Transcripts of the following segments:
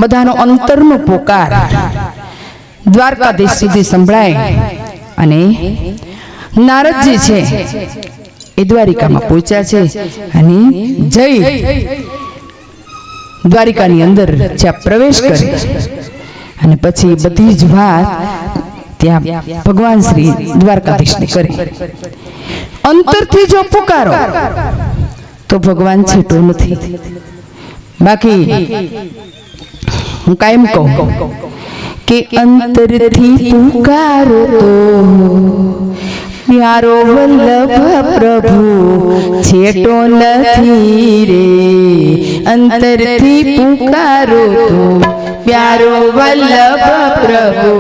બધાનો અંતરનો પોકાર દ્વારકાધીશ સુધી સંભળાય અને નારદજી છે એ દ્વારિકામાં પહોંચ્યા છે અને જઈ દ્વારિકાની અંદર જ્યાં પ્રવેશ કરે અને પછી બધી જ વાત ત્યાં ભગવાન શ્રી દ્વારકાધીશને કરે. અંતરથી જો પુકારો તો ભગવાન છેટો નથી. બાકી હું કાયમ કહું કે અંતરથી પુકારો તો પ્યારો વલ્લભ પ્રભુ છેટો નથી રે. અંતરથી પુકારો તો પ્યારો વલ્લભ પ્રભુ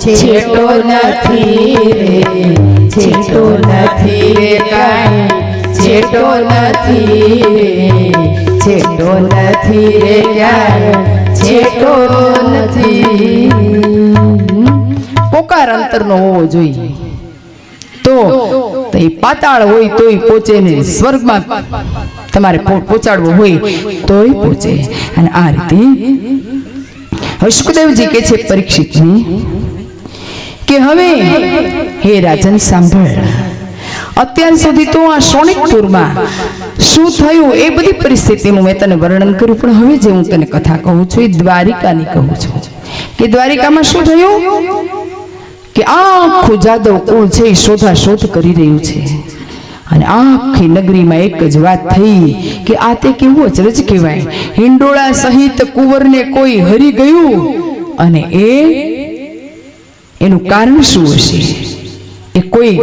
છેટો નથી રે. છેટો નથી રે કાંઈ છેટો નથી રે. છેટો નથી રે ક્યારે છેટો નથી. પોકાર અંતરનો હોવો જોઈએ તો એ પાતાળ હોય તોય પહોંચે ને સ્વર્ગમાં તમારે પહોંચાડવો હોય તોય પહોંચે. અને આ રીતે હવે સુખદેવજી કે છે પરીક્ષિતને કે હવે હે રાજન સાંભળ, અત્યાર સુધી તો આ શોણિકપુરમાં શું થયું એ બધી પરિસ્થિતિનું મેં તને વર્ણન કર્યું, પણ હવે જે હું તને કથા કહું છું એ દ્વારિકાની કહું છું. કે દ્વારિકામાં શું થયું કે આખું જાદવ કુળ છે એ શોધાશોધ કરી રહ્યું છે અને આખી નગરીમાં એક જ વાત થઈ કે આ તે કેવું અચરજ કહેવાય. હિંડોળા સહિત કુંવરને કોઈ હરી ગયું અને એનું કારણ શું હશે? એ કોઈ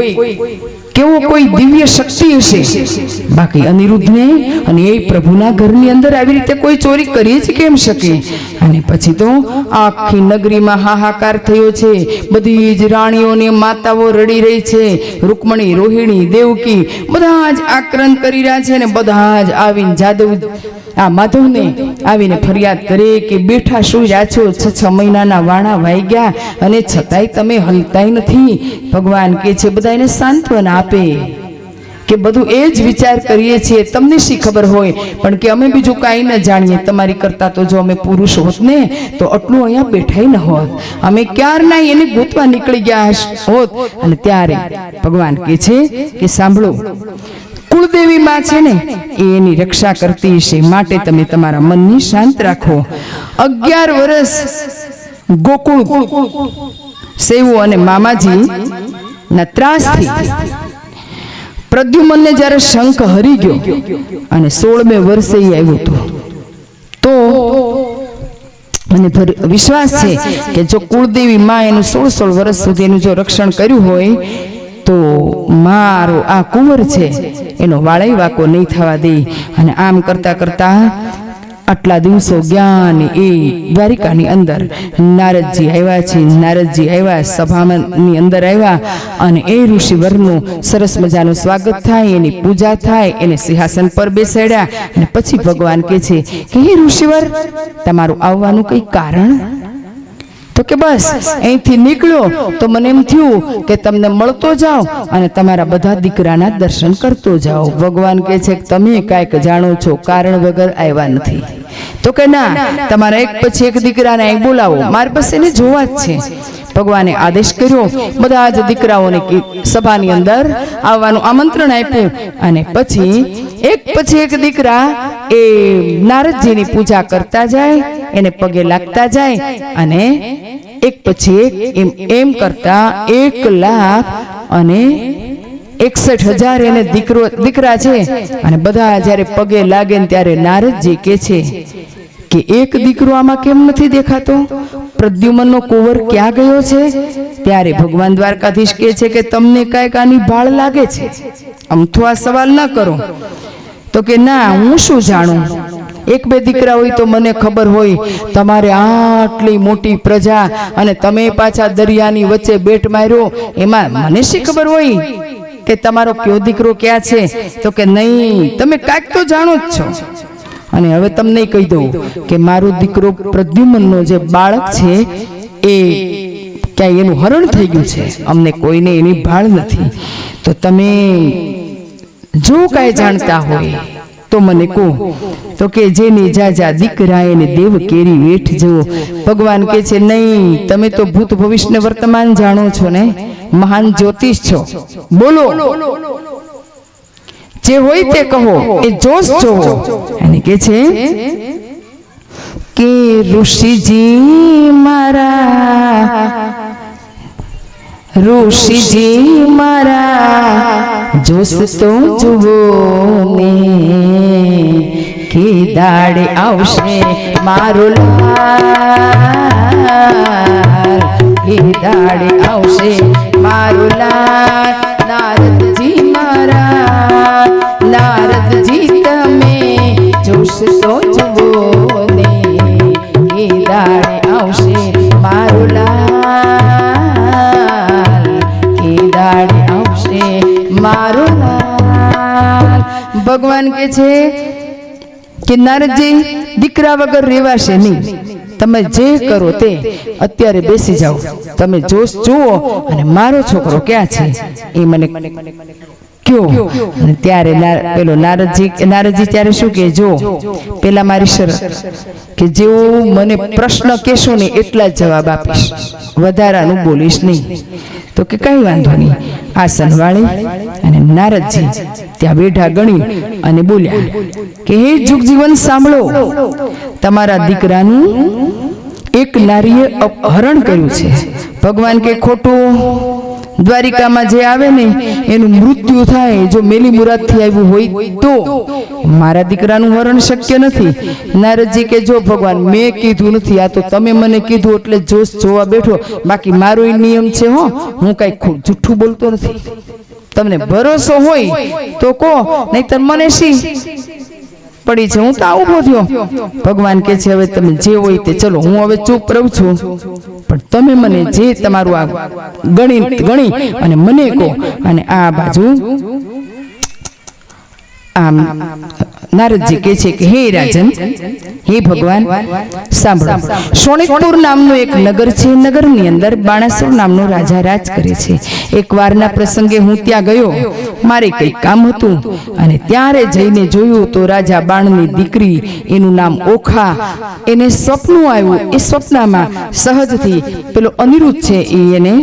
કેવો કોઈ દિવ્ય શક્તિ હશે. બાકી અનિરુદ્ધને અને એ પ્રભુના ઘરની અંદર આવી રીતે કોઈ ચોરી કરી જ કેમ શકે? અને પછી તો આખી નગરીમાં હાહાકાર થયો છે. બધી જ રાણીઓને માતાઓ રડી રહી છે. રૂકમણી, રોહિણી, દેવકી બધા જ આક્રંદ કરી રહ્યા છે અને બધા જ આવીને માધવને આવીને ફરિયાદ કરે કે બેઠા સુઈ રહ્યા છો, 6 મહિનાના વાણા વાઈ ગયા અને છતાંય તમે હલતાય નથી. ભગવાન કે છે બધાને સાંત્વના આપે કે બધું એ જ વિચાર કરીએ છીએ, તમને શી ખબર હોય, પણ કે અમે બીજું કાંઈ ન જાણીએ. તમારી કરતા તો જો અમે પુરુષ હોત ને તો આટલું અહીંયા બેઠાય ન હોત, અમે ક્યારના એને ગોતવા નીકળી ગયા હોત. અને ત્યારે ભગવાન કહે છે કે સાંભળો, કુળદેવી માં છે ને એની રક્ષા કરતી હશે, માટે તમે તમારા મનને શાંત રાખો. 11 વર્ષ ગોકુળ સેવો અને મામાજી ના ત્રાસથી પ્રદ્યુમનને જ્યારે શંખ હરી ગયો અને 16મે વર્ષે આવ્યો તો મને વિશ્વાસ છે કે જો કુળદેવી માં એનું 16 વર્ષ સુધી એનું જો રક્ષણ કર્યું હોય તો મારો આ કુંવર છે એનો વાળાઈ વાકો નહીં થવા દે. અને આમ કરતા કરતા આટલા દિવસો જ્ઞાન એ દ્વારિકાની અંદર નારદજી આવ્યા છે. નારદજી આવ્યા, સભાની અંદર આવ્યા અને એ ઋષિવરનું સરસ મજાનું સ્વાગત થાય, એની પૂજા થાય, એને સિંહાસન પર બેસાડ્યા. અને પછી ભગવાન કહે છે કે હે ઋષિવર, તમારું આવવાનું કઈ કારણ? તો કે બસ અહીંથી નીકળ્યો તો મને એમ થયું કે તમને મળતો જાઓ અને તમારા બધા દીકરાના દર્શન કરતો જાઓ. ભગવાન કહે છે કે તમે કાંઈક જાણો છો, કારણ વગર આવ્યા નથી. તો કે ના, તમારા એક પછી એક દીકરાને અહીં બોલાવો, મારે બસ એને જોવા જ છે. ભગવાને આદેશ કર્યો, બધા જ દીકરાઓને સભાની અંદર આવવાનું આમંત્રણ આપ્યું. અને પછી એક દીકરા એ નારદજીની પૂજા કરતા જાય, એને પગે લાગતા જાય અને એક પછી એક એમ કરતા 1,61,000 એને દીકરા છે. અને બધા જ્યારે પગે લાગે ને ત્યારે નારદજી કહે છે કે એક દીકરો આમાં કેમ નથી દેખાતો? પ્રદ્યુમનનો કુંવર ક્યાં ગયો છે? ત્યારે ભગવાન દ્વારકાધીશ કહે છે કે તમને કાંઈક આની ભાળ લાગે છે, અમથો આ સવાલ ન કરો. તો કે ના, હું શું જાણું, 1-2 દીકરા હોય તો મને ખબર હોય. તમારે આટલી મોટી પ્રજા અને તમે પાછા દરિયાની વચ્ચે બેટ માર્યો, એમાં મને શી ખબર હોય કે તમારો કયો દીકરો ક્યાં છે? તો કે નહીં, તમે કાંઈક તો જાણો જ છો. અને હવે તમને કહી દઉં કે મારો દીકરો પ્રદ્યુમનનો જે બાળક છે એ ક્યાંય એનું હરણ થઈ ગયું છે, અમને કોઈને એની ભાળ નથી. તો તમે જો કાંઈ જાણતા હોય તો મને કહો. તો કે જેની જાજા દીકરા એને દેવ કેરી વેઠ જો. ભગવાન કે છે નહીં, તમે તો ભૂત ભવિષ્ય વર્તમાન જાણો છો ને, મહાન જ્યોતિષ છો. બોલો, જે હોય તે કહો, એ જોશ જોવો. અને કે છે કે ઋષિજી મારા જોશ તો જુઓ ને, કે દાડે આવશે મારો લાલ, કે દાડે આવશે મારો લાલ. નારદજી મારા, નારદજી તમે જોશ તો જુઓ ને, કે દાડે આવશે મારો લાલ, કે દાડે આવશે મારો લાલ. ભગવાન કે છે કે નારદજી, દીકરા વગર રેવાશે નહીં. તમે જે કરો તે અત્યારે બેસી જાઓ, તમે જોશ જુઓ અને મારો છોકરો ક્યાં છે એ મને કયો. અને ત્યારે પેલો નારદજી ત્યારે શું કે, જો પેલા મારી શરત કે જેવું મને પ્રશ્ન કહેશો ને એટલા જ જવાબ આપીશ, વધારાનું બોલીશ નહીં. તો કે કઈ વાંધો નહીં. આસન વાળી અને નારદજી ત્યાં બેઠા ગણી અને બોલ્યા કે હે જુગજીવન સાંભળો, તમારા દીકરાનું એક નારીએ અપહરણ કર્યું છે. ભગવાન કે ખોટું, દ્વારિકામાં જે આવે ને એનું મૃત્યુ થાય, જો મેલી મુરાદથી આવ્યું હોય તો મારા દીકરાનું હરણ શક્ય નથી. નારદજી કે જો ભગવાન, મેં કીધું નથી, આ તો તમે મને કીધું એટલે જોશ જોવા બેઠો. બાકી મારો એ નિયમ છે, હો, હું કઈ જુઠ્ઠું બોલતો નથી. તમને ભરોસો હોય તો કહો, નહીતર મને શી પડી છે, હું તો ઉભો થયો. ભગવાન કે છે હવે તમે જે હોય તે ચલો, હું હવે ચૂપ રહું છું, પણ તમે મને જે તમારું આ ગણી અને મને કહો. અને આ બાજુ આમ નારદજી કહે છે કે હે રાજન, હે ભગવાન સાંભળો. શોણિતપુર નામનું એક નગર છે. નગરની અંદર બાણાસુર નામનો રાજા રાજ કરે છે. એક વારના પ્રસંગે હું ત્યાં ગયો, મારે કંઈક કામ હતું અને ત્યારે જઈને જોયું તો રાજા બાણની દીકરી, એનું નામ ઓખા, એને સ્વપ્ન આવ્યું. એ સ્વપ્નમાં સહજથી પેલો અનિરુદ્ધ છે એ એને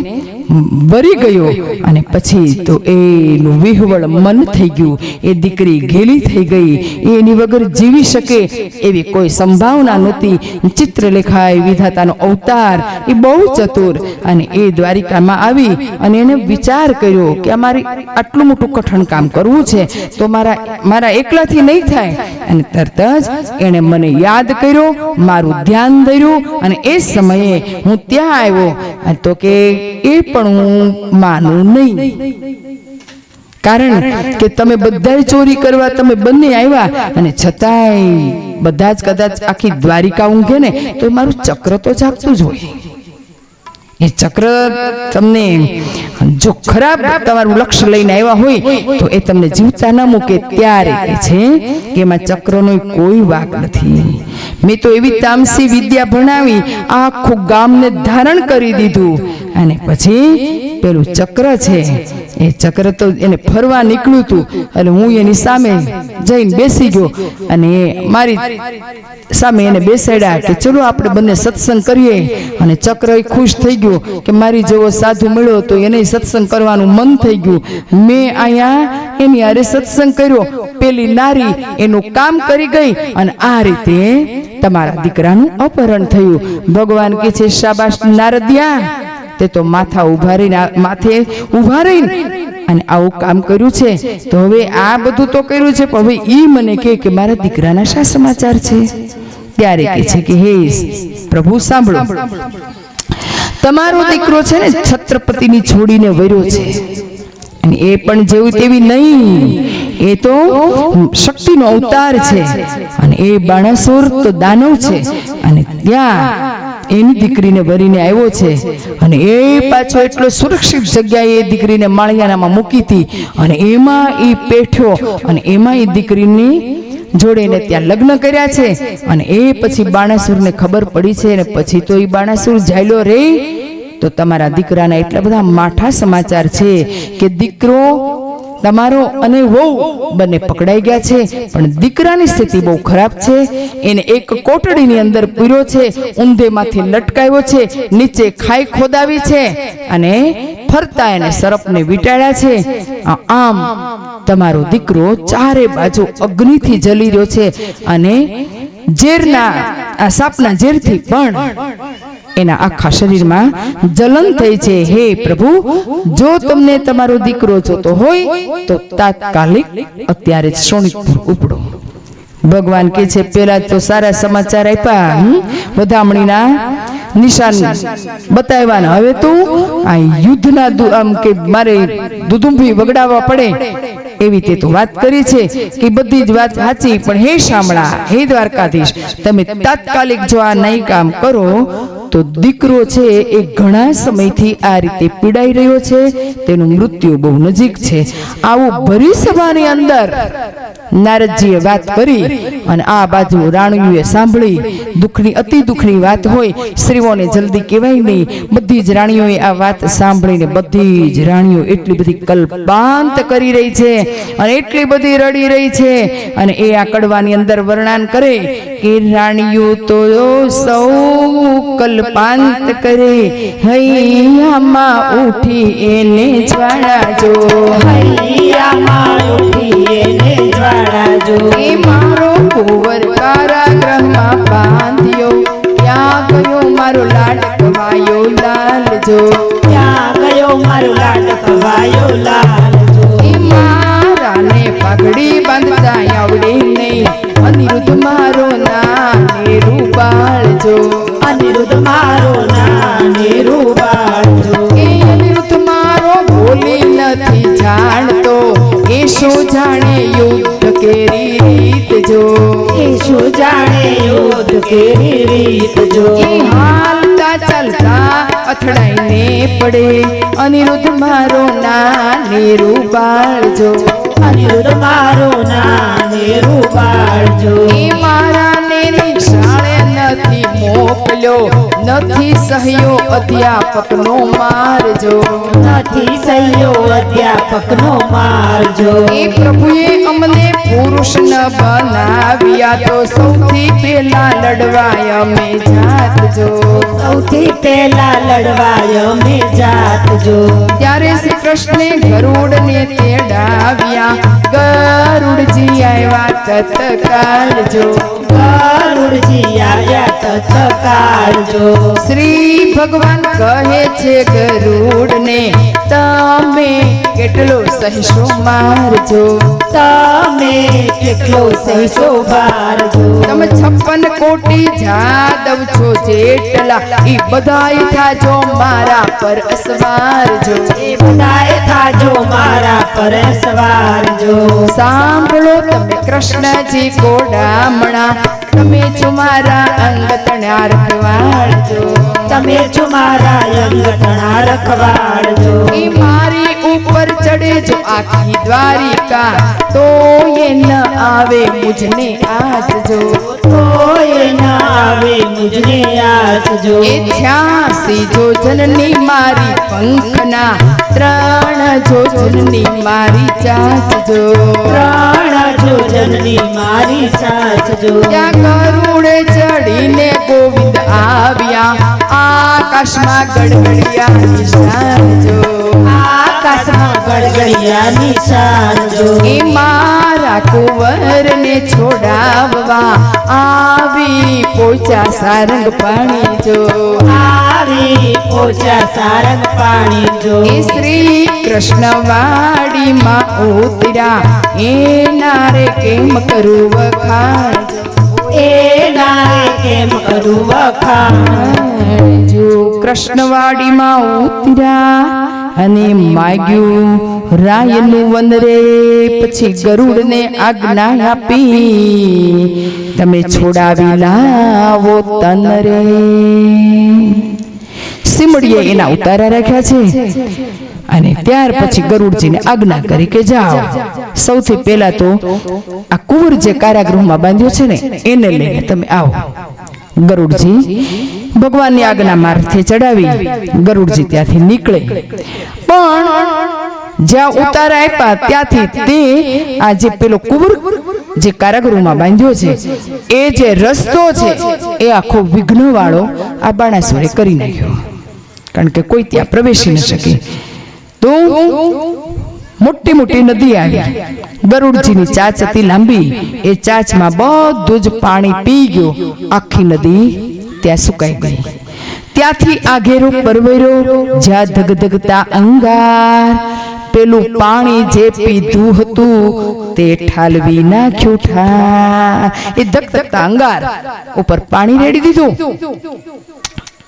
વરી ગયો અને પછી તો એનું વિહવળ મન થઈ ગયું. એ દીકરી ઘેલી થઈ ગઈ, એની વગર જીવી શકે એવી કોઈ સંભાવના નહોતી. ચિત્રલેખાએ વિધાતાનો અવતાર, એ બહુ ચતુર, અને એ દ્વારિકામાં આવી અને એને વિચાર કર્યો કે અમારી આટલું મોટું કઠણ કામ કરવું છે તો મારા એકલાથી નહીં થાય. અને તરત જ એણે મને યાદ કર્યો, મારું ધ્યાન ધર્યું અને એ સમયે હું ત્યાં આવ્યો. તો કે એ પણ હું માનું નહીં, કારણ કે તમે બધા ચોરી કરવા તમે બંને આવ્યા અને છતાંય બધા જ કદાચ આખી દ્વારિકા ઊંઘે ને તો મારું ચક્ર તો જાગતું જ હોય. એ ચક્ર તમને જો ખરાબ તમારું લક્ષ્ય લઈને આવ્યા હોય તો એ તમને જીવતા ન મૂકે. ત્યારે કે છે કે એમાં ચક્રનો કોઈ વાંક નથી. મેં તો એવી તામસી વિદ્યા ભણાવી, આખું ગામને ધારણ કરી દીધું. અને પછી પેલું ચક્ર છે, એ ચક્ર તો એને ફરવા નીકળ્યું હતું અને હું એની સામે જઈને બેસી ગયો અને મારી સામે એને બેસાડ્યા કે ચલો આપણે બંને સત્સંગ કરીએ. અને ચક્ર એ ખુશ થઈ ગયો કે મારી જેવો સાધુ મળ્યો તો એને સત્સંગ કરવાનું મન થઈ ગયું. મેં અહીંયા એની હારે સત્સંગ કર્યો, પેલી નારી એનું કામ કરી ગઈ અને આ રીતે તમારા દીકરાનું અપહરણ થયું. ભગવાન કે છે શાબાશ નારદિયા, તે તો માથે ઉભા રહીને અને આવું કામ કર્યું છે. તો હવે આ બધું તો કર્યું છે, પણ હવે ઈ મને કે મારા દીકરાના શા સમાચાર છે? ત્યારે કે છે કે હે પ્રભુ સાંભળો, તમારો દીકરો છે ને છત્રપતિની છોડીને વર્યો છે, અને એ પણ જેવું તેવી નહીં, એ તો શક્તિનો અવતાર છે. અને એ બાણાસુર તો દાનવ છે અને ત્યાં એની દીકરીને વરીને આવ્યો છે. અને એ પાછો એટલો સુરક્ષિત જગ્યાએ એ દીકરીને માળિયાનામાં મૂકી હતી અને એમાં એ પેઠ્યો અને એમાં એ દીકરીની જોડે ને ત્યાં લગ્ન કર્યા છે. અને એ પછી બાણાસુરને ખબર પડી છે અને પછી તો એ બાણાસુર જાયલો રે તો તમારા દીકરાના એટલા બધા માઠા સમાચાર છે કે દીકરો તમારો અને વહુ બંને પકડાઈ ગયા છે, પણ દીકરાની સ્થિતિ બહુ ખરાબ છે. એને એક કોટડીની અંદર પૂર્યો છે, ઊંધેમાંથી લટકાવ્યો છે, નીચે ખાઈ ખોદાવી છે અને ફરતા એને સર્પને વીંટાળ્યા છે. આમ તમારો દીકરો ચારે બાજુ અગ્નિથી જલી રહ્યો છે અને ઝેરના આ સાપના ઝેરથી પણ એના આખા શરીરમાં જલન થઈ છે. હે પ્રભુ, જો તમને તમારો દીકરો જોતો હોય તો તાત્કાલિક અત્યારે જ શોણિતપુર ઉપડો. ભગવાન કે છે પેલા તો સારા સમાચાર આપ્યા, વધામણીના નિશાન બતાવ્યા, હવે તો આ યુદ્ધના આમ કે મારે દુદુંભી વગડાવવા પડે એવી તે તો વાત કરી છે કે બધી જ વાત સાચી. પણ હે શામળા, હે દ્વારકાધીશ, તમે તાત્કાલિક જો આ નહીં કામ કરો તો દીકરો છે એ ઘણા સમયથી આ રીતે પીડાઈ રહ્યો છે, તેનું મૃત્યુ બહુ નજીક છે. આવું ભરી સભાની અંદર નારદજીએ વાત કરી અને આ બાજુ રાણીઓએ સાંભળી. દુઃખની અતિ દુઃખની વાત હોય, સ્ત્રીઓને જલ્દી કહેવાય નહીં. બધી જ રાણીઓએ આ વાત સાંભળીને બધી જ રાણીઓ એટલી બધી કલ્પાંત કરી રહી છે અને એટલી બધી રડી રહી છે. અને એ આ કડવાની અંદર વર્ણન કરે કે રાણીઓ તો સૌ કલ્પાંત કરે, હૈયામાં ઉઠી એને જ્વાળાજો, હૈયામાં ઉઠી એને જ્વાળાજો. એ મારો કુંવર કારાગૃહમાં બાંધ્યો, ત્યાં ગયો મારો લાડ કવાયો લાલજો, ત્યાં ગયો મારો લાડ કવાયો લાલજો. એ મારાને પાઘડી બાંધતા આવડે નહીં, અનિરુદ્ધ મારો નાને રૂપાળજો, અનિરુદ્ધ મારો નાને રૂપાળજો. એ અનિરુદ્ધ મારો બોલી નથી જાણતો, એ શું જાણે યુદ્ધ કેરી રીત જો, એ શું જાણે યુદ્ધ કેરી રીત જો. એ હાલતા ચાલતા અથડાઈને પડે, અનિરુદ્ધ મારો નાને રૂપાળજો, અનિરુદ્ધ મારો નાને રૂપાળજો. એ મારાને નિશાળે નથી મોકલ્યો, નથી સહયો અધ્યાપકનો મારજો, નથી સહયો અધ્યાપકનો મારજો. એ પ્રભુએ અમને પુરુષ ન બનાવ્યા, તો સૌથી પહેલા લડવાય અમે જાતજો, સૌથી પહેલા લડવાય અમે જાતજો. ત્યારે શ્રી કૃષ્ણે ગરુડને તેડાવ્યા, ગરુડજી આવ્યા તત્કાળજો, ગરુડજી આવ્યા તત્કાળજો. શ્રી ભગવાન કહે છે ગરુડને, તમે કેટલો સહીશો મારજો, તમે કેટલો સહીશો ભારજો. તમે 56 કોટી જાદવ છો જેટલા, ઈ બધાય થાજો મારા પર અસવારજો, એ બધાએ થાજો મારા પર સવારજો. સાંભળો તમે કૃષ્ણજી કોડામણા, તમે છો મારા અંગતણા રખવાળજો, તમે છો મારા અંગતણા રખવાળજો. એ મારી ઉપર ચડે જો આખી દ્વારિકા, તો એ ન આવે મુજને આજજો, તો એ ન આવે મુજને આજજો. એ 86 જોજનની મારી પંખના, 3 જોજનની મારી ચાચજો, 3 જોજનની મારી સાચજો. ત્યાં ગરુડે ચડીને ગોવિંદ આવ્યા, આકાશમાં ગડગડિયા નિશાનજો, આકાશમાં ગડગડિયા નિશાનજો. એ મારા કુંવરને છોડાવવા આવી પહોંચ્યા સારંગ પાણી જો, આવી પહોંચ્યા સારંગ પાણી જો. એ શ્રી કૃષ્ણ વાડીમાં ઉતર્યા, એના રે કેમ કરું વખાણ એ નારે કેમ કરું વખાણ જો. કૃષ્ણવાડીમાં ઉતર્યા અને માગ્યું રાયનું વનરે, પછી ગરુડને આજ્ઞા આપી, તમે છોડાવી લાવો તન રે. સિમડીએ એના ઉતારા રાખ્યા છે અને ત્યાર પછી ગરુડજીને આજ્ઞા કરી કે જાઓ, સૌથી પહેલા તો આ કુંવર જે કારાગૃહમાં બાંધ્યો છે ને એને લઈને તમે આવો. ગરુડજી ભગવાનની આજ્ઞા માર્થે ચડાવી ગરુડજી ત્યાંથી નીકળે, પણ જ્યાં ઉતારા આપ્યા ત્યાંથી તે આ જે પેલો કુંવર જે કારાગૃહમાં બાંધ્યો છે એ જે રસ્તો છે એ આખો વિઘ્ન વાળો આ બાણાસુરે કરી નાખ્યો, કારણ કે કોઈ ત્યાં પ્રવેશી ન શકે. તો મોટી મોટી નદી આવી, ગરુડજીની ચાચ હતી લાંબી, એ ચાચમાં બધું જ પાણી પી ગયો, આખી નદી ત્યાં સુકાઈ ગઈ. ત્યાંથી આઘેરો પરવેરો જ્યાં ધગધગતા અંગાર પેલું પાણી જે પીધું હતું તે ઠાલવી નાખ્યું ઠાર. એ ધગધગતા અંગાર ઉપર પાણી રેડી દીધું,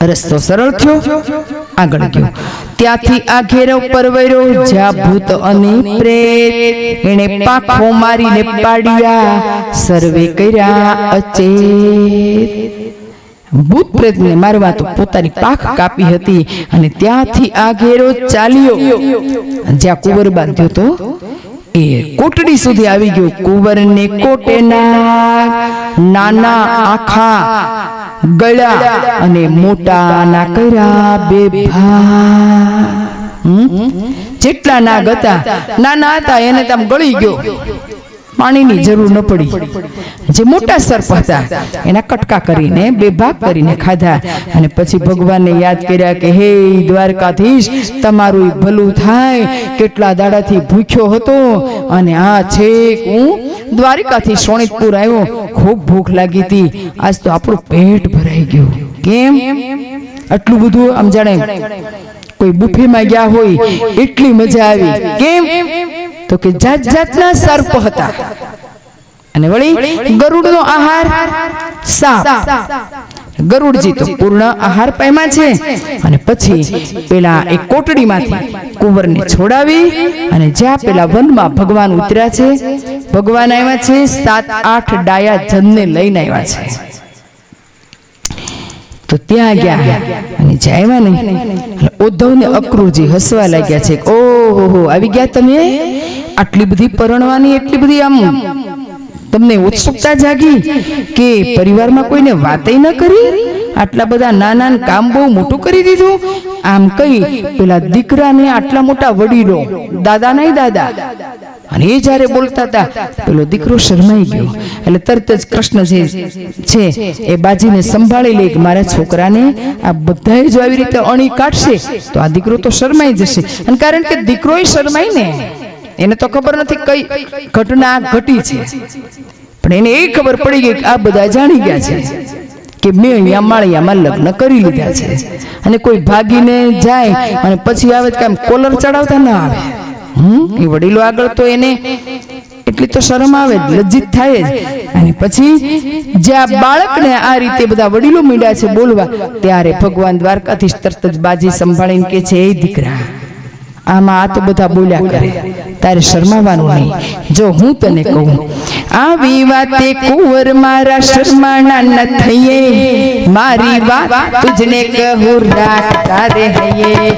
રસ્તો સરળ થયો, આગળ ગયો. ત્યાંથી આ ઘેરો પરવેરો જ્યાં ભૂત અને પ્રેત એને પાંખો મારીને પાડ્યા, સર્વે કર્યા અચેત. ભૂત પ્રેતને મારવા તો પોતાની પાંખ કાપી હતી, અને ત્યાંથી આ ઘેરો ચાલ્યો જ્યાં કુંવર બાંધ્યો તો એ કોટડી સુધી આવી ગયો. કુંવરને કોટેના નાના આખા ગળ્યા અને મોટા ના કર્યા બે ભાઈ. જેટલા નાગ હતા નાના હતા એને તેમ ગળી ગયો, પાણીની જરૂર ન પડી. જે મોટા સર્પ હતા એના કટકા કરીને બે ભાગ કરીને ખાધા, અને પછી ભગવાનને યાદ કર્યા કે હે દ્વારકાધીશ, તમારું ભલું થાય, કેટલા દાડાથી ભૂખ્યો હતો અને આ છેક હું દ્વારકાથી સોણિતપુર આવ્યો, ખૂબ ભૂખ લાગી હતી, આજ તો આપણું પેટ ભરાઈ ગયું. કેમ આટલું બધું? આમ જાણે કોઈ બુફેમાં ગયા હોય એટલી મજા આવી. કેમ? તો કે જાત જાતના સર્પ હતા, અને વળી ગરુડનો આહાર સાપ. ગરુડજી તો પૂર્ણ આહાર પામ્યા છે. અને પછી પેલા એક કોટડીમાંથી કુંવરને છોડાવી અને જ્યાં પેલા વનમાં ભગવાન ઉતર્યા છે, ભગવાન આવ્યા છે, 7-8 ડાયા જનને લઈને આવ્યા છે. તો ત્યાં ગયા અને જાય ને ઉદ્ધવ ને અક્રૂરજી હસવા લાગ્યા છે. ઓહો, આવી ગયા તમે? આટલી બધી પરણવાની એટલી બધી આમ તમને ઉત્સુકતા જાગી કે પરિવારમાં કોઈને વાતય ન કરી? આટલા બધા નાના કામ બહુ મોટું કરી દીધું. આમ કઈ પેલા દીકરાને આટલા મોટા વડીલો, દાદા નહીં દાદા, અને એ જ્યારે બોલતા હતા પેલો દીકરો શરમાઈ ગયો. એટલે તરત જ કૃષ્ણ જે છે એ બાજીને સંભાળી લે કે મારા છોકરાને આ બધાય જો આવી રીતે અણી કાઢશે તો આ દીકરો તો શરમાઈ જશે. અને કારણ કે દીકરોય શરમાય ને, એને તો ખબર નથી કઈ ઘટના ઘટી છે, પણ એને એ ખબર પડી ગઈ કે આ બધા જાણી ગયા છે કે મેં અહીંયા માળિયામાં લગ્ન કરી લીધા છે. અને કોઈ ભાગીને જાય અને પછી આવે કે આમ કોલર ચડાવતા ના આવે. એ વડીલો આગળ તો એને એટલી તો શરમ આવે, લજ્જિત થાય જ. અને પછી જ્યાં બાળકને આ રીતે બધા વડીલો મીડ્યા છે બોલવા, ત્યારે ભગવાન દ્વારકાધીશ તરત જ બાજી સંભાળીને કે છે, એ દીકરા, આમાં આ તો બધા બોલ્યા કરે, તારે શરમાવાનું નહીં. જો હું તને કહું, આવી વાતે કુંવર મારા શરમાના ન થઈએ, મારી વાત તુજને કહું રાખ તારે હૈયે.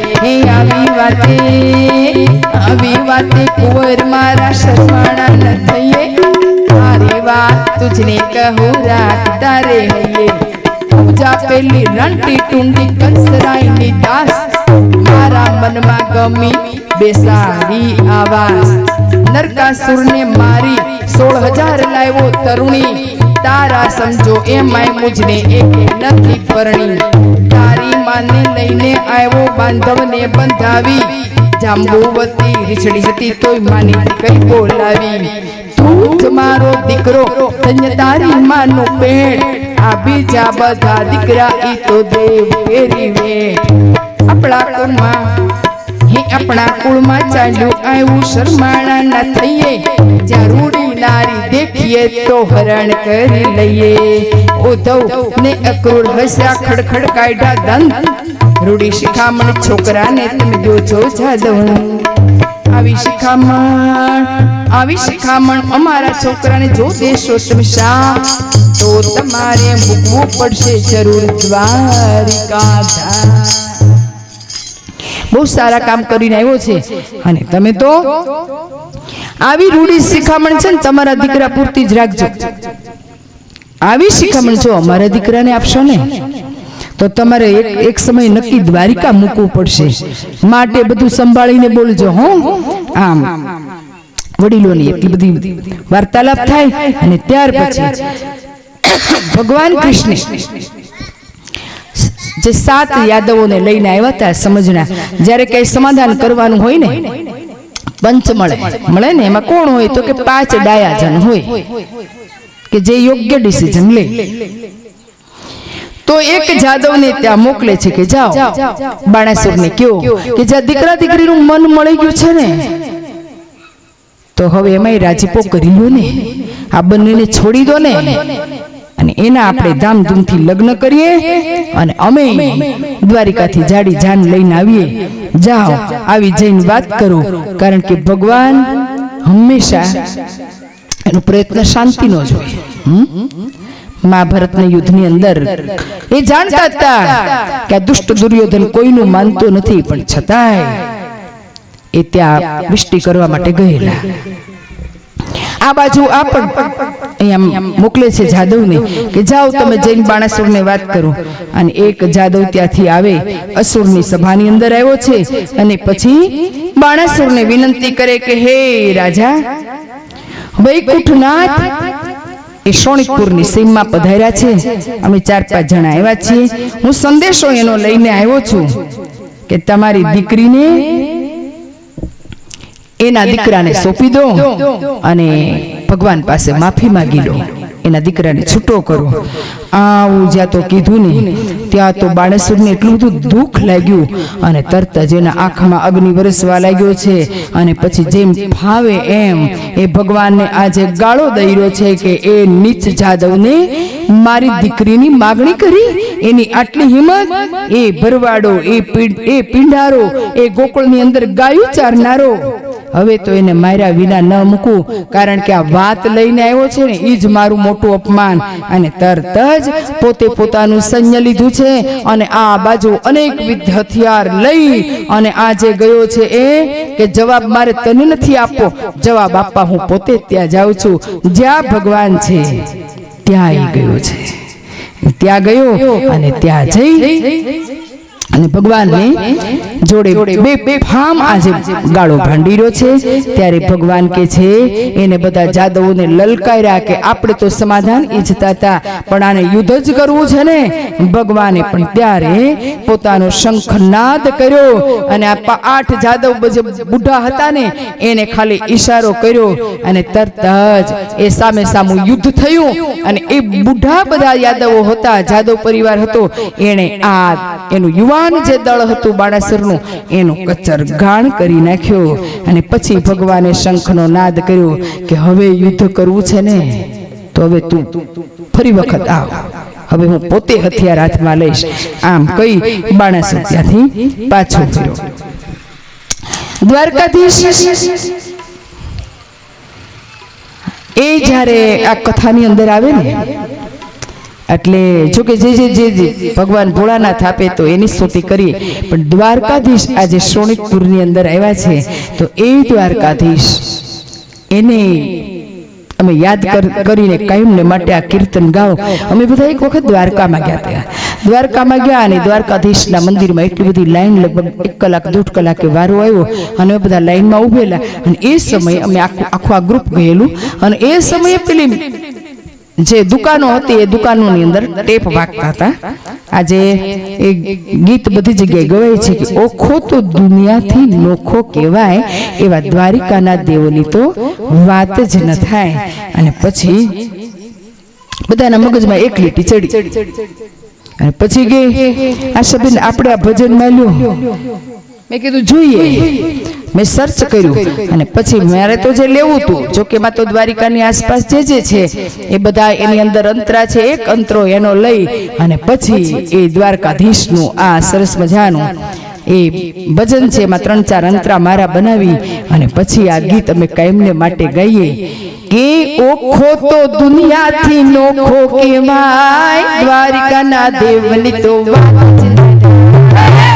આવી વાતે કુંવર મારા શરમાના ન થઈએ, મારી વાત તુજને કહું રાખ તારે હૈયે. પૂજા પેલી રંટી ટુંડી કંસરાઈની દાસ, મારા મનમાં ગમી બેસાડી આવાસ. નરકાસુરને મારી 16,000 લાવ્યો તરુણી, તારા સમજો એમાંય મુજને એકે નથી પરણી. તારી માને લઈને આવ્યો બાંધવને બંધાવી, જાંબુવતી રીછડી હતી તોય માની કઈ બોલાવી. તું જ મારો દીકરો, ધન્ય તારી માનું પેટ, આ બીજા બધા દીકરા ઈ તો દેવ તેરી વેટ. આપણા કુળમાં ચાલ્યું આવ્યું શરમાણા ના થઈએ, જ્યાં રૂડી નારી દેખીએ તો હરણ કરી લઈએ. ઉદ્ધવ ને અક્રૂર હસ્યા, ખડખડ કાઢ્યા દંત, રૂડી શિખામણ છોકરાને તમે જોજો જાદવ. આવી શિખામણ અમારા છોકરાને જો દેશો તમે શા, તો તમારે મૂકવું પડશે જરૂર દ્વારિકા ધામ. બહુ સારા કામ કરીને આવ્યો છે, અને તમે તો આવી રૂડી શિખામણ છે ને તમારા દીકરા પૂરતી જ રાખજો. આવી શિખામણ જો અમારા દીકરાને આપશો ને, તો તમારે એક સમય નક્કી દ્વારિકા મૂકવું પડશે. માટે બધું સંભાળીને બોલજો હો. આમ વડીલોની એટલી બધી વાર્તાલાપ થાય અને ત્યાર પછી ભગવાન કૃષ્ણ જે 7 યાદવોને લઈને આવ્યા હતા સમજણા, જ્યારે કઈ સમાધાન કરવાનું હોય ને પંચ મળે ને, એમાં કોણ હોય તો કે 5 ડાયાજન હોય કે જે યોગ્ય ડિસિઝન લે. તો એક જાદવને ત્યાં મોકલે છે કે જાઓ બાણાસુરને કહો કે જ્યાં દીકરા દીકરીનું મન મળી ગયું છે ને, તો હવે એમાંય રાજીપો કરી લો ને, આ બંનેને છોડી દો ને, અને એના આપણે ધામધૂમથી લગ્ન કરીએ અને અમે દ્વારિકાથી જાડી જાન લઈને આવીએ. જાઓ આવી જઈને વાત કરો, કારણ કે ભગવાન હંમેશા એનો પ્રયત્ન શાંતિનો જ હોય. મહાભારતના યુદ્ધની અંદર એ જાણતા હતા કે આ દુષ્ટ દુર્યોધન કોઈનું માનતો નથી, પણ છતાંય એ ત્યાં વિષ્ટિ કરવા માટે ગયેલા. આ બાજુ આ પણ અહીંયા મોકલે છે જાદવને કે જાઓ તમે જઈને બાણાસુરને વાત કરો. અને એક જાદવ ત્યાંથી આવે, અસુરની સભાની અંદર આવ્યો છે અને પછી બાણાસુરને વિનંતી કરે કે હે રાજા, વૈકુંઠનાથ એ શોણિકપુરની સીમમાં પધાર્યા છે, અમે 4-5 જણા આવ્યા છીએ. હું સંદેશો એનો લઈને આવ્યો છું કે તમારી દીકરીને એના દીકરાને સોંપી દો અને ભગવાન પાસે માફી માંગી લો, એના દીકરાને છૂટો કરો. આવું જ્યાં તો કીધું ને ત્યાં તો બાણાસુરને એટલું બધું દુઃખ લાગ્યું અને તરત જ એના આંખમાં અગ્નિ વરસવા લાગ્યો છે. અને પછી જેમ ફાવે એમ એ ભગવાનને આજે ગાળો દઈ રહ્યો છે કે એ નીચ જાદવને મારી દીકરીની માગણી કરી, એની આટલી હિંમત, એ ભરવાડો, એ પીંડારો, એ ગોકુળની અંદર ગાયું ચારનારો, હવે તો એને માર્યા વિના ન મૂકું, કારણ કે આ વાત લઈને આવ્યો છે ને એ જ મારું મોટું અપમાન. અને તરત જ પોતે પોતાનું સૈન્ય લીધું છે અને આ બાજુ અનેકવિધ હથિયાર લઈ અને આજે ગયો છે એ કે જવાબ મારે તને નથી આપવો, જવાબ આપવા હું પોતે ત્યાં જાઉં છું. જ્યાં ભગવાન છે ત્યાં એ ગયો છે. ત્યાં ગયો અને ત્યાં જઈ અને ભગવાનને જોડે બે ફામ આજે ગાળો ભાંડી રહ્યો છે. ત્યારે ભગવાન કે છે એને બધા જાદવોને લલકાર્યા કે આપણે તો સમાધાન ઈચ્છતા હતા, પણ આને યુદ્ધ જ કરવું છે ને. ભગવાને પણ ત્યારે પોતાનો શંખનાદ કર્યો અને આ 8 જાદવ જે બુઢા હતા ને એને ખાલી ઈશારો કર્યો અને તરત જ એ સામે સામું યુદ્ધ થયું. અને એ બુઢા બધા યાદવો હતા, જાદવ પરિવાર હતો, એને આ એનું યુવાન જે દળ હતું બાણાસુરનું એનું કચર ગાણ કરી નાખ્યો. અને પછી ભગવાને શંખનો નાદ કર્યો કે હવે યુદ્ધ કરવું છે ને, તો હવે તું ફરી વખત આવ, હવે હું પોતે હથિયાર હાથમાં લઈશ. આમ કહી બાણાસુર ત્યાંથી પાછો ફર્યો. દ્વારકાધીશ એ જ્યારે આ કથાની અંદર આવે ને એટલે જો કે જે ભગવાન ભોળાનાથ આપે તો એની સ્તુતિ કરીએ, પણ દ્વારકાધીશ આજે શોણિકપુરની અંદર આવ્યા છે તો એ દ્વારકાધીશ એને અમે યાદ કરીને કાયમને માટે આ કીર્તન ગાઓ. અમે બધા એક વખત દ્વારકામાં ગયા હતા. દ્વારકામાં ગયા અને દ્વારકાધીશના મંદિરમાં એટલી બધી લાઈન, લગભગ 1 કલાક 1.5 કલાકે વારો આવ્યો અને અમે બધા લાઈનમાં ઉભેલા. અને એ સમયે અમે આખું આ ગ્રુપ ગયેલું અને એ સમયે પેલી જે દુકાનો હતી એ દુકાનોની અંદર ટેપ વાગતા હતા. આજે એ ગીત બધી જગ્યાએ ગવાય છે કે ઓખો તો દુનિયાથી નોખો કહેવાય, એવા દ્વારિકાના દેવોની તો વાત જ ન થાય. અને પછી બધાના મગજમાં એક લીટી ચડી અને પછી ગઈ આશાબેન આપણે આ ભજન માલ્યું. મેં કીધું જોઈએ, મેં સર્ચ કર્યું અને પછી મારે તો જે લેવું હતું, જોકે માં તો દ્વારિકાની આસપાસ જે છે એ બધા એની અંદર અંતરા છે, એક અંતરો એનો લઈ અને પછી એ દ્વારકાધીશનું આ સરસ મજાનું એ ભજન છે, એમાં 3-4 અંતરા મારા બનાવી અને પછી આ ગીત અમે કાયમને માટે ગાઈએ કે ઓખો તો દુનિયાથી નોખો કહેવાય, દ્વારિકાના દેવની તો વાત જ ન થાય.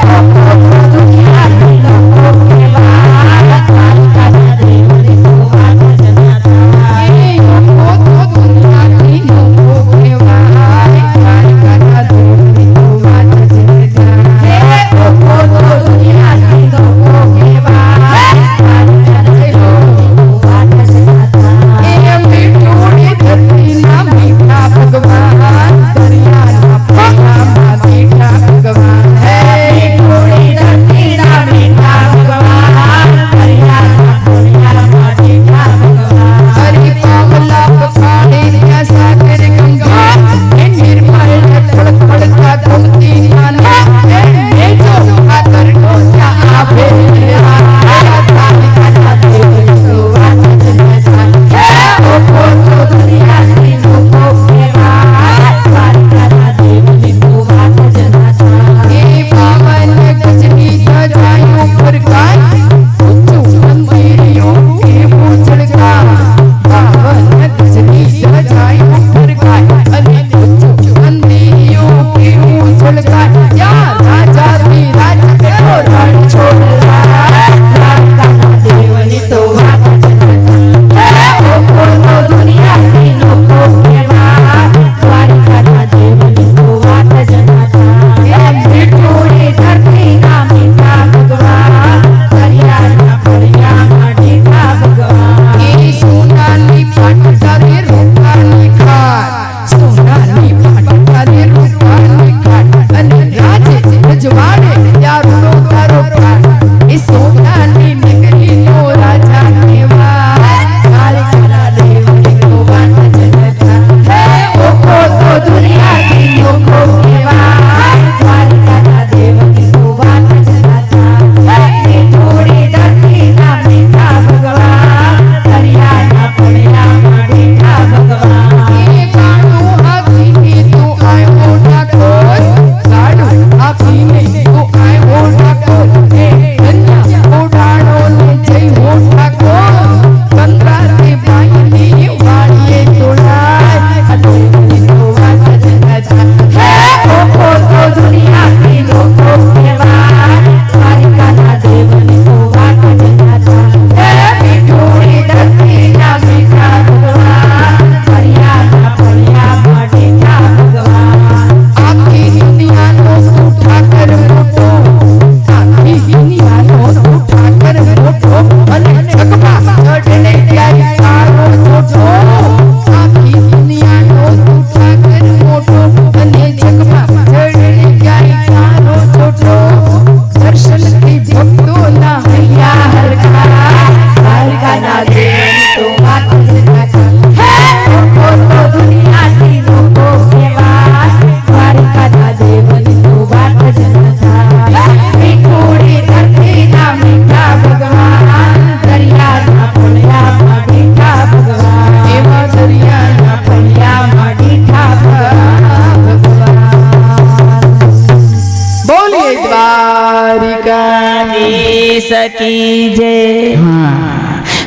દ્વારિકાધીશ કી જય. હા,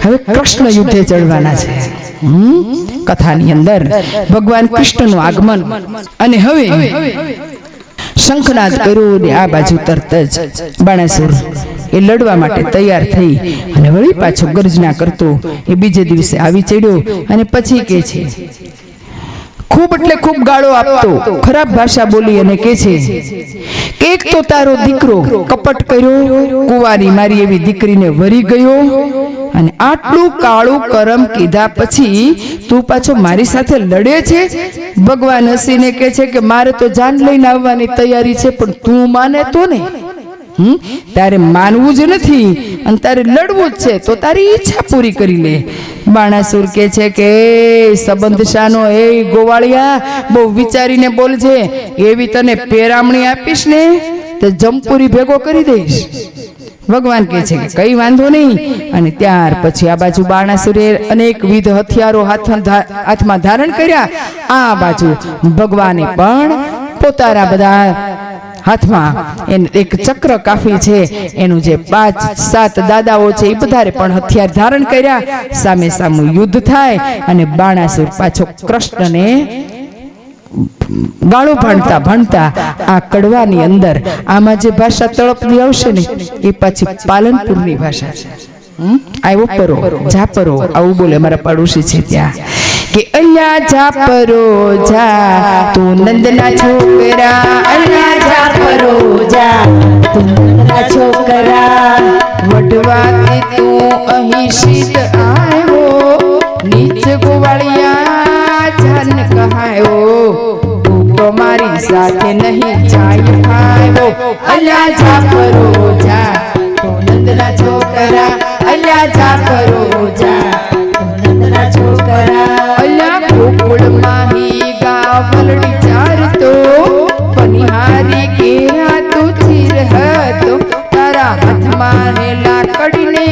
હવે કૃષ્ણ યુદ્ધે ચડવાના છે. કથાની અંદર ભગવાન કૃષ્ણનું આગમન અને હવે શંખનાદ કર્યો ને આ બાજુ તરત જ બાણાસુર એ લડવા માટે તૈયાર થઈ અને વળી પાછો ગર્જના કરતો એ બીજે દિવસે આવી ચડ્યો અને પછી કે છે, ખૂબ એટલે ખૂબ ગાળો આપતો, ખરાબ ભાષા બોલી અને કે છે કે એક તો તારો દીકરો કપટ કર્યો, કુંવારી મારી એવી દીકરીને વરી ગયો અને આટલું કાળું કરમ કીધા પછી તું પાછો મારી સાથે લડે છે. ભગવાન હસીને કે છે કે મારે તો જાન લઈને આવવાની તૈયારી છે, પણ તું માને તો ને. તારે માનવું જ નથી અને તારે લડવું જ છે, તો તારી ઈચ્છા પૂરી કરી લે. બાણાસુર કે છે કે સંબંધ શાનો, એ ગોવાળિયા બહુ વિચારીને બોલજે, એવી તને પેરામણી આપીશ ને તો જમપુરી ભેગો કરી દઈશ. ભગવાન કહે છે કે કઈ વાંધો નહીં. અને ત્યાર પછી આ બાજુ બાણાસુરે અનેકવિધ હથિયારો હાથમાં ધારણ કર્યા. આ બાજુ ભગવાને પણ પોતાના બધા હાથમાં એક ચક્ર કાફી છે, એનું જે 5-7 દાદાઓ છે એ બધારે પણ હથિયાર ધારણ કર્યા. સામે સામું યુદ્ધ થાય અને બાણાસુર પાછો કૃષ્ણને ગાળો ભણતા આ કડવાની અંદર આમાં જે ભાષા તળપદી આવશે ને એ પાછી પાલનપુરની ભાષા છે. આવ્યો પરો જાપરો આવું બોલે મારા પાડોશી છે ત્યાં કે અહીંયા જાપરો જા તું નંદના છોકરા, અહીંયા જાપરો જા તું નંદના છોકરા, વડવાથી તું અહીં સિદ્ધ આવ્યો, નીચ ગોવાળિયા જાન કહાયો, તું તો મારી સાથે નહીં જાય આવ્યો. અલ્યા જાપરો જા તું નંદના છોકરા, અલ્યા જાપરો જા તું નંદના છોકરા, અલ્યા ગોકુળ માહી ગાવલડી ચારતો, પનિહારી કેરા તું ચીર હતો, તારા હાથમાં હે લાકડીને,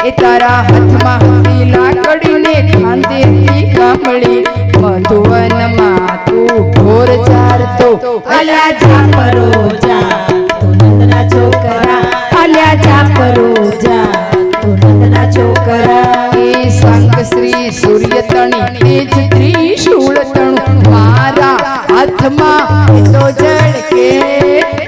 એ તારા હાથમાં હતી લાકડીને, ખાંદેથી કામળી, મધુવનમાં તું ઢોર ચારતો. અલ્યા જાપરો જા તું નંદના છોકરા, અલ્યા જાપરો જા તું નંદના છોકરા, એ સંગ શ્રી સૂર્ય તણી તેજ ત્રિશૂળ તણું, મારા હાથમાં તો ઝળકે,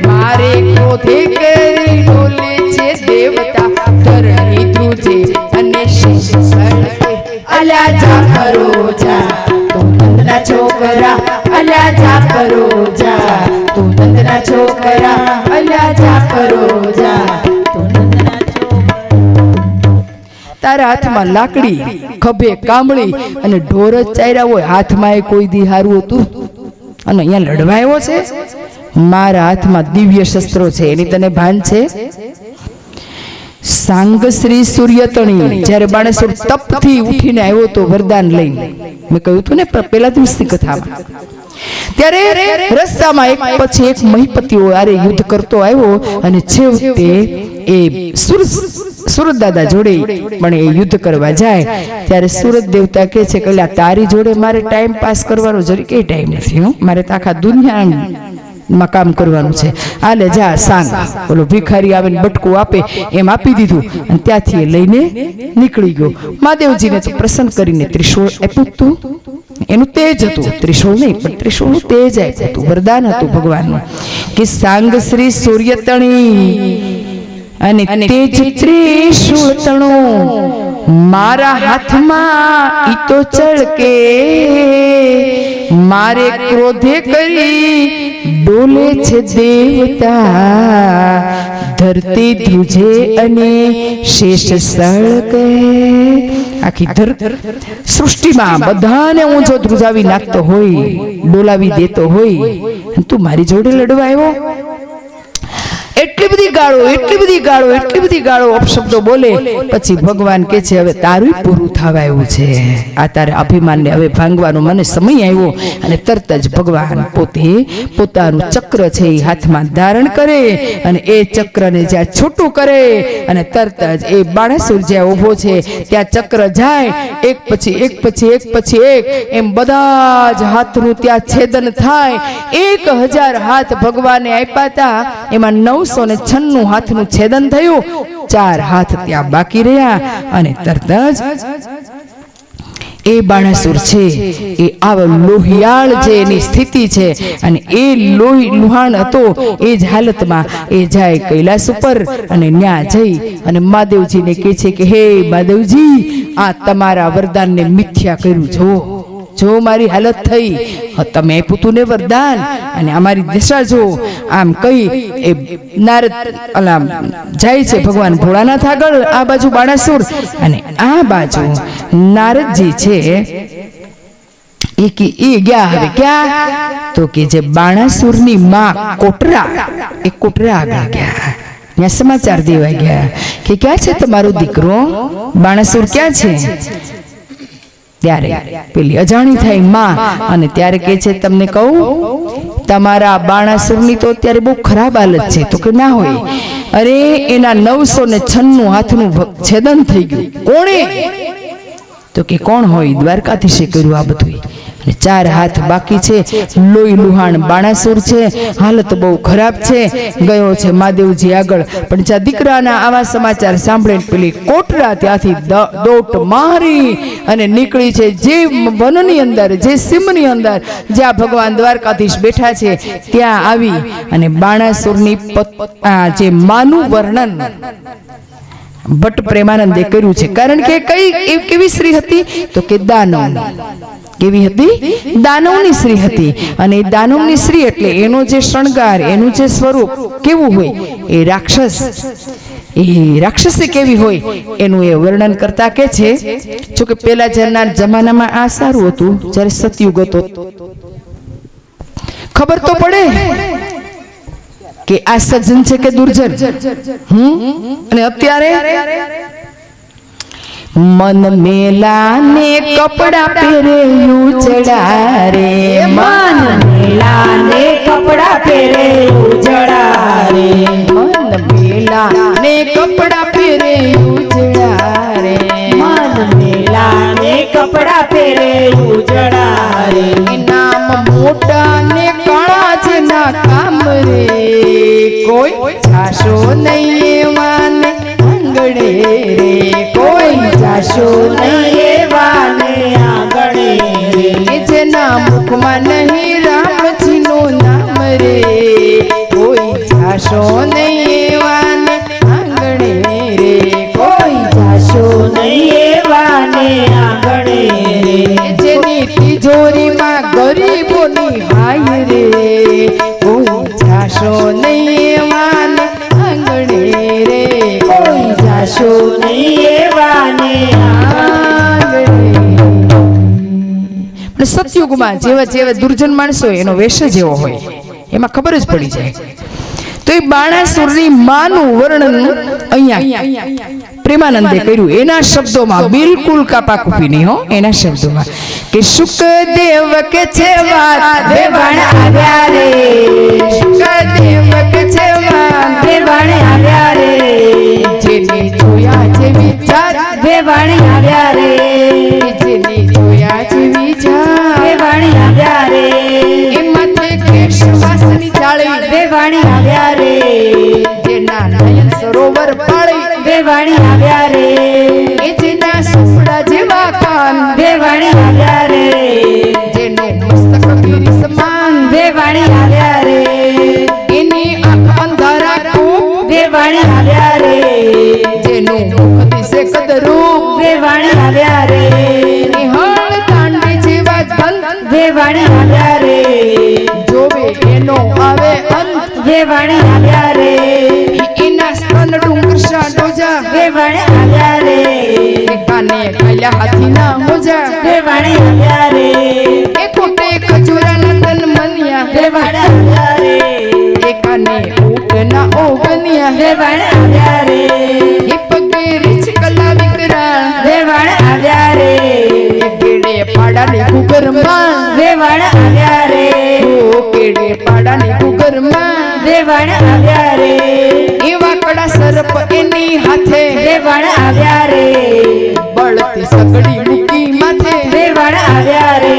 મારે ક્રોધે કરી ડોલે છે દેવતા, ધરણી ધ્રુજે અને શીશ સળકે. અલ્યા જાપરો જા તું નંદના છોકરા, અલ્યા જાપરો જા તું નંદના છોકરા, અલ્યા જાપરો જા તું નંદના છોકરા. તારા હાથમાં લાકડી, ખભે કામળી અને ઢોર જ ચાર્યા હોય, હાથમાં એ કોઈ દી હારું હતું અને અહીંયા લડવા આવ્યો છે. મારા હાથમાં દિવ્ય શસ્ત્રો છે, એની તને ભાન છે. સાંગ શ્રી સૂર્યતણી જ્યારે બાણેશ્વર તપથી ઉઠીને આવ્યો તો વરદાન લઈને, મેં કહ્યું હતું ને પેલા દિવસની કથામાં, ત્યારે રસ્તામાં એક પછી એક મહીપતિઓ આરે યુદ્ધ કરતો આવ્યો અને છેવટે એ સુરત દાદા જોડે પણ એ યુદ્ધ કરવા જાય ત્યારે સુરત દેવતા કહે છે કે તારી જોડે મારે ટાઈમ પાસ કરવાનો જરી કઈ ટાઈમ નથી, મારે તો આખા દુનિયામાં કામ કરવાનું છે. આલે જા સાંગ, બોલો ભિખારી આવે ને બટકું આપે એમ આપી દીધું અને ત્યાંથી એ લઈને નીકળી ગયો. મહાદેવજીને તો પ્રસન્ન કરીને ત્રિશૂળ આપ્યું હતું, એનું તેજ હતું, ત્રિશૂળ નહીં પણ ત્રિશૂળનું તેજ આપ્યું હતું, વરદાન હતું ભગવાનનું કે સાંગ શ્રી સૂર્યતણી અને તેજ ત્રિશૂળ તણું, મારા હાથમાં ઈ તો ચળકે, મારે ક્રોધે કરી ડોલે છે દેવતા, ધરતી ધ્રુજે અને શેષ સળકે. આખી સૃષ્ટિમાં બધાને ઊંચો ધ્રુજાવી નાખતો હોય, ડોલાવી દેતો હોય, તું મારી જોડે લડવા આવ્યો. એટલી બધી ગાળો અપશબ્દો બોલે પછી ભગવાન કહે છે હવે તારું પૂરું થવા આવ્યું છે, આ તારે અભિમાનને હવે ભાંગવાનો મને સમય આવ્યો. અને તરત જ ભગવાન પોતે પોતાનું ચક્ર છે એ હાથમાં ધારણ કરે અને એ ચક્રને જ્યાં છૂટું કરે અને તરત જ એ બાણાસુર જ્યાં ઊભો છે ત્યાં ચક્ર જાય, એક પછી એક એમ બધા જ હાથનું ત્યાં છેદન થાય. 1000 હાથ ભગવાને આપ્યા હતા, એમાં 996 હાથનું છેદન થયું, 4 હાથ ત્યાં બાકી રહ્યા. અને તરત જ એ બાણાસુર છે એ આવ લોહિયાળ જે એની સ્થિતિ છે અને એ લુહાણ હતો એ જ હાલતમાં એ જાય કૈલાસ ઉપર અને ન્યા જઈ અને મહાદેવજીને કહે છે કે હે મહાદેવજી, આ તમારા વરદાનને મિથ્યા કર્યું જો મારી હાલત થઈ, તમે આપ્યું તું ને વરદાન અને અમારી દિશા જો. આમ કહી એ નારદ જાય છે ભગવાન ભોળાનાથ આગળ, આ બાજુ બાણાસુર અને આ બાજુ નારદજી છે એ ગયા. હવે ક્યાં તો કે જે બાણાસુરની માં કોટરા, એ કોટરા આગળ ગયા. ત્યાં સમાચાર દેવા ગયા કે ક્યાં છે તમારો દીકરો બાણાસુર, ક્યાં છે? ત્યારે પેલી અજાણી થાય માં અને ત્યારે કે છે તમને કહું તમારા બાણાસુરની તો અત્યારે બહુ ખરાબ હાલત છે. તો કે ના હોય, અરે એના 996 હાથનું છેદન થઈ ગયું. કોણે? તો કે કોણ હોય? દ્વારકાધીશે કર્યું આ બધું. 4 હાથ બાકી છે, લોહી લુહાણ બાણાસુર છે, હાલત બહુ ખરાબ છે. ગયો છે મહાદેવજી આગળ, પણ જ્યાં દીકરાના આવા સમાચાર સાંભળીને પેલી કોટરા ત્યાંથી દોટ મારી અને નીકળી છે જે વનની અંદર, જે સીમની અંદર જ્યાં ભગવાન દ્વારકાધીશ બેઠા છે ત્યાં આવી અને બાણાસુરની જે માનું વર્ણન ભટ્ટ પ્રેમાનંદે કર્યું છે. કારણ કે કેવી સ્ત્રી હતી? તો કે દાનવ. કેવી હતી? દાનવની સ્ત્રી હતી. અને દાનવની સ્ત્રી એટલે એનો જે શણગાર, એનું જે સ્વરૂપ કેવું હોય, એ રાક્ષસી કેવી હોય એનું એ વર્ણન કરતા કે છે. જોકે પેલા જમાનામાં આ સારું હતું, જ્યારે સતયુગ હતો ખબર તો પડે કે આ સજ્જન છે કે દુર્જન. અને અત્યારે મન મેલા ને કપડા પહેરે ઉજળા રે, મન મેલા ને કપડા પહેરે ઉજળા રે, મન મેલા ને કપડા પહેરે ઉજળા રે, મન મેલા ને કપડા પહેરે ઉજળા રે, નામ મોટા ને કાળા જેના કામ રે, કોઈ જાશો નહીં એવાને આંગણે રે, કોઈ જાશો નહીં એવાને આંગણે રે, જેના મુખમાં નહીં રામજીનું નામ રે, કોઈ જાશો નહીં એવાને આંગણે રે, કોઈ જાશો નહીં એવાને આંગણે રે, જેની તિજોરીમાં ગરીબોની હાય રે, કોઈ જાશો નહીં એવાને આંગણે રે, કોઈ જાશો નહીં એવાને આંગણે. સતયુગમાં જેવા દુર્જન માણસો એનો વેશ જેવો હોય, એમાં ખબર જ પડી જાય. તો એ બાણાસુરની માનું વર્ણન અહીંયા પ્રેમાનંદે કર્યું એના શબ્દોમાં, બિલકુલ કાપાકૂપી નહીં હો, એના શબ્દોમાં કે શુકદેવ કે છે વાત દેવણ આવ્યા રે, શુકદેવ કે છે વાત દેવણ આવ્યા રે, જેની જોયા જેવી જાત દેવણ આવ્યા રે, જેની જોયા જેવી જાત દેવણ આવ્યા રે, એ માથે કેશ વાસની જાળી દેવણ આવ્યા રે, જેના નયન સરોવર પાળી દેવણ આવ્યા રે, એ જેના સુપડા જેવા કાન દેવણ આવ્યા રે, જેનું મસ્તક ગીરી સમાન દેવણ આવ્યા રે, એની આંખ અંધારા કૂપ દેવણ આવ્યા રે, જેનું મુખ દિશે કદરૂપ દેવણ આવ્યા રે, નિહાળ તાંડે જેવા દંત દેવણ આવ્યા રે, જોવે એનો આવે અંત દેવણ આવ્યા રે, એના સ્તન ડુંગર ડોજા દેવણ આવ્યા રે, કાને કાલ્યા હાથીના મોજા દેવણ આવ્યા રે, એ કોટે ખજૂરાના તન મનિયા દેવણ આવ્યા રે, એ કાને ઊંટના ઓગન વેવાણ આવ્યા રે એ પગે રીછ કલા વિકરાળ વેવાણ આવ્યા રે એ કેડે પાડાની ગુગરમાં વેવાણ આવ્યા રે ઓ કેડે પાડાની ગુગરમાં વેવાણ આવ્યા રે એવા કડા સર્પ એની હાથે વેવાણ આવ્યા રે બળતી સગડી મૂકી માથે વેવાણ આવ્યા રે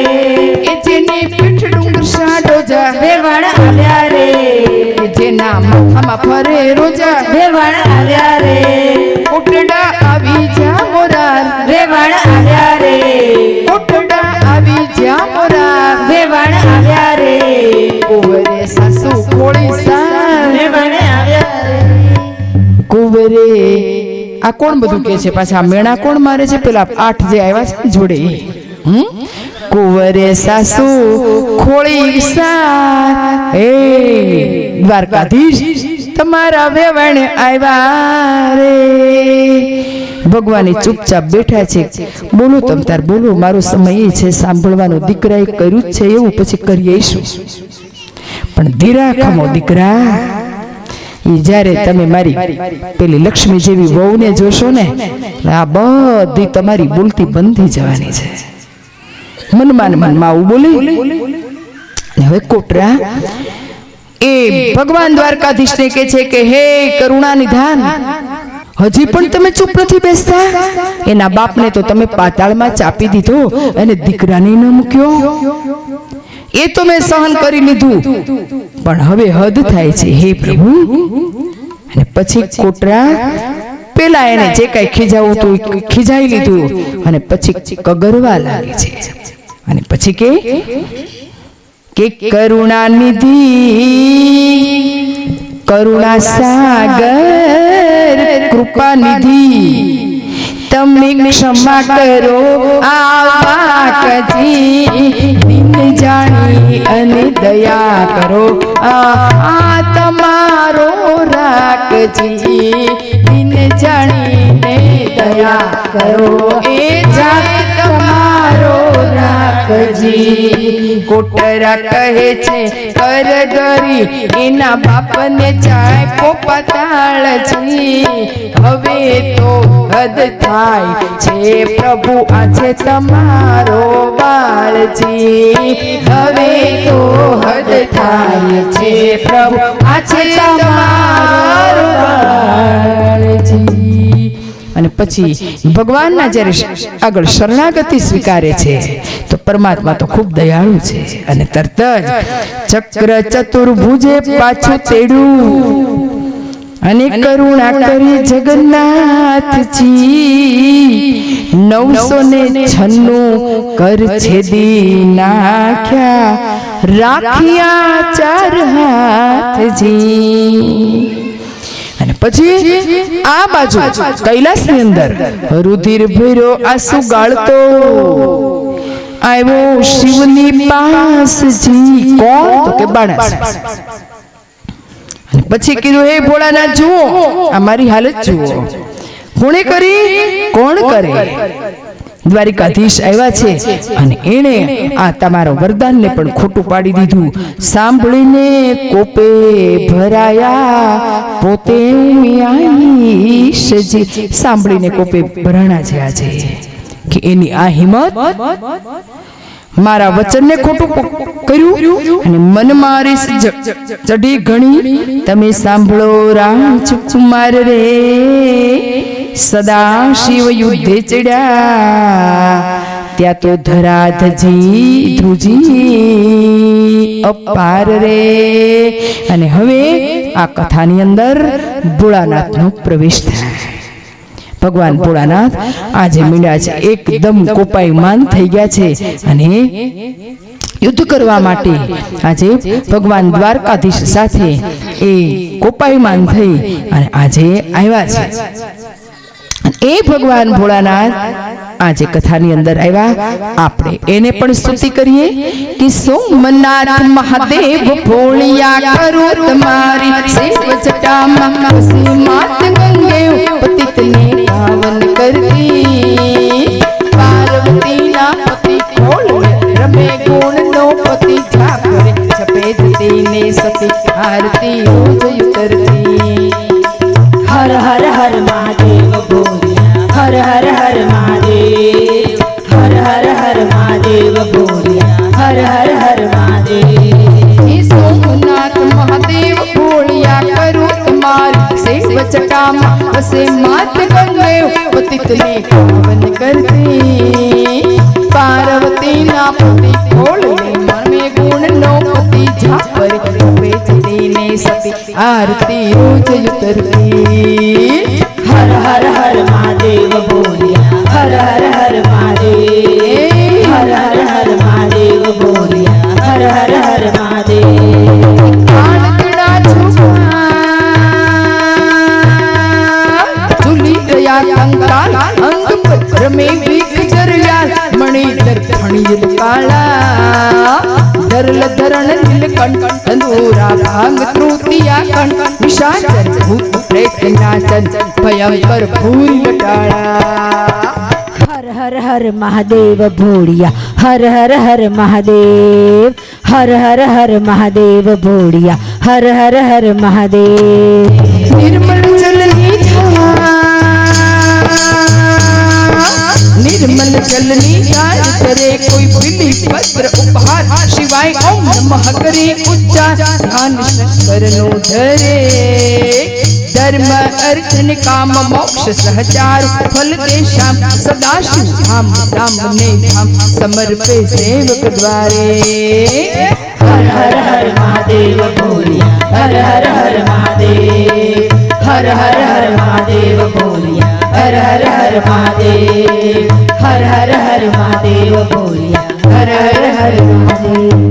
એ જેની પીઠ ડુંગર સાડોજા વેવાણ આવ્યા રે એ જેના માથામાં ફરે રોજા વેવાણ આવ્યા રે કોટડા આવી જા મોરાર વેવાણ આવ્યા રે કોટડા આવી જા મોરાર વેવાણ આવ્યા રે કુંવરે સાસુ ખોળી સાર વેવાણ આવ્યા રે કુંવરે આ કોણ બધું કે છે પાછા મેણા કોણ મારે છે પેલા 8 જે આવ્યા છે જોડે કુંવરે સાસુ ખોળી સાર એ દ્વારકાધીશ તમારા વેવાણે આવ્યા રે ભગવાને ચૂપચાપ બેઠા છે બોલો તમ તાર બોલો મારો સમય એ છે સાંભળવાનો દીકરાએ કર્યું જ છે એવું પછી કરીએ શું પણ ધીરા ખમો દીકરા એ જ્યારે તમે મારી પેલી લક્ષ્મી જેવી વહુને જોશો ને આ બધી તમારી બોલતી બંધ થઈ જવાની છે મનમાં મનમાં આવું બોલી હવે કોટરા એ ભગવાન દ્વારકાધીશને કહે છે કે હે કરુણા નિધાન હજી પણ તમે ચૂપ નથી બેસતા એના બાપને તો તમે પાતાળમાં ચાપી દીધો અને દીકરાને ન મૂક્યો એ તો મેં સહન કરી લીધું પણ હવે હદ થાય છે હે પ્રભુ અને પછી કોટરા પેલા એને જે કઈ ખીજાવું તો ખીજાઈ લીધું અને પછી કગરવા લાગે છે અને પછી કે કરુણા નિધિ કરુણા સાગર કૃપા નિધિ તમે ક્ષમા કરો આવા કજી દિન જાણી અને દયા કરો આ તમારો રાખજી દિન જાણીને દયા કરો એ જાય તમારો રાખજી કોટરા કહે છે કરગરી એના બાપને ચાય પોપતાળજી હવે તો હદ થાય છે પ્રભુ આજે તમારો બાળજી હવે તો હદ થાય છે પ્રભુ આજે તમારો બાળજી અને પછી ભગવાનના જ્યારે આગળ શરણાગતિ સ્વીકારે છે તો પરમાત્મા તો ખૂબ દયાળુ છે અને તરત જ ચક્ર ચતુર્ભુજે પાછું તેડું અને કરુણા કરી જગન્નાથજી 996 કર છેદી નાખ્યા રાખ્યા 4 હાથજી અને પછી આ બાજુ કૈલાસની અંદર રુધિર ભર્યો આંસુ ગાળતો આવ્યો શિવની પાસજી કોણ તો કે બાણસ અને પછી કીધું હે ભોળાનાથ જુઓ આ મારી હાલત જુઓ કોણે કરી કોણ કરે દ્વારિકાધીશ આવ્યા છે અને એણે આ તમારો વરદાનને પણ ખોટું પાડી દીધું સાંભળીને કોપે ભરાયા પોતે આઈશજી સાંભળીને કોપે ભરાણા છે આજે કે એની આ હિંમત મારા વચનને ખોટું કર્યું અને મન મારી ચડી ઘણી તમે સાંભળો રાજકુમાર રે સદા શિવ યુદ્ધે ચડ્યા ત્યાં તો ધરાધજી ધ્રુજી અપાર રે અને હવે આ કથાની અંદર ભોળાનાથનો પ્રવેશ થાય ભગવાન ભોળાનાથ આજે મીંડા છે એકદમ કોપાયમાન થઈ ગયા છે અને યુદ્ધ કરવા માટે આજે ભગવાન દ્વારકાધીશ સાથે એ કોપાયમાન થઈ અને આજે આવ્યા છે એ ભગવાન ભોળાનાથ આજે કથાની અંદર આવ્યા આપણે એને પણ સ્તુતિ કરીએ કે સોમનાથ મહાદેવ ભોળિયા કરું તમારી સેવ જટામાં ખુશી માત ગંગે પતિતને પાવન કરતી પાર્વતી ના પતિ ખોળ રમે ગુણ નો પતિ ઝાકરે છપે જતીને સતી આરતી રોજ કરતી हर हर हर महादेव बोलिया हर हर हर महादेव हर हर हर महादेव बोलिया हर हर हर महादेव हे सोमनाथ महादेव बोलिया करो तुम्हारी सेव जटामा बसे मात गंगे पतितने पावन करते पार्वती ना पति खोल ले मन में गुण नो पति झापर बेचते ने सती आरती रोज उतरती हर हर हर महादेव बोलिया हर हर हर महादेव हर हर हर महादेव बोलिया हर हर हर महादेव कानकड़ा झुका चुली दया कंकाल अंग पत्र में विक जरयाल मणि दर्पणिल काला धरल धरण नीलकंठ तंदूरा भांग तृतीया कंठ निशाचर भूत प्रेत नाचन भयंकर भूरी लटाड़ा हर हर हर महादेव भोड़िया हर हर हर महादेव हर हर हर महादेव भोड़िया हर हर हर महादेव निर्मल चलनी निर्मल चलनी जाय करे कोई बिली पत्र उपहार शिवाय ओम नमः करे उच्चार ध्यान शंकर नो धरे धर्म अर्थ निकाम मोक्ष सहचार फल देशाम सदा शिव धाम धाम ने धाम समर्पे सेवक द्वारे हर हर हर महादेव बोलिया हर हर हर महादेव हर हर हर महादेव बोलिया हर हर हर महादेव हर हर हर महादेव बोलिया हर हर हर महादेव।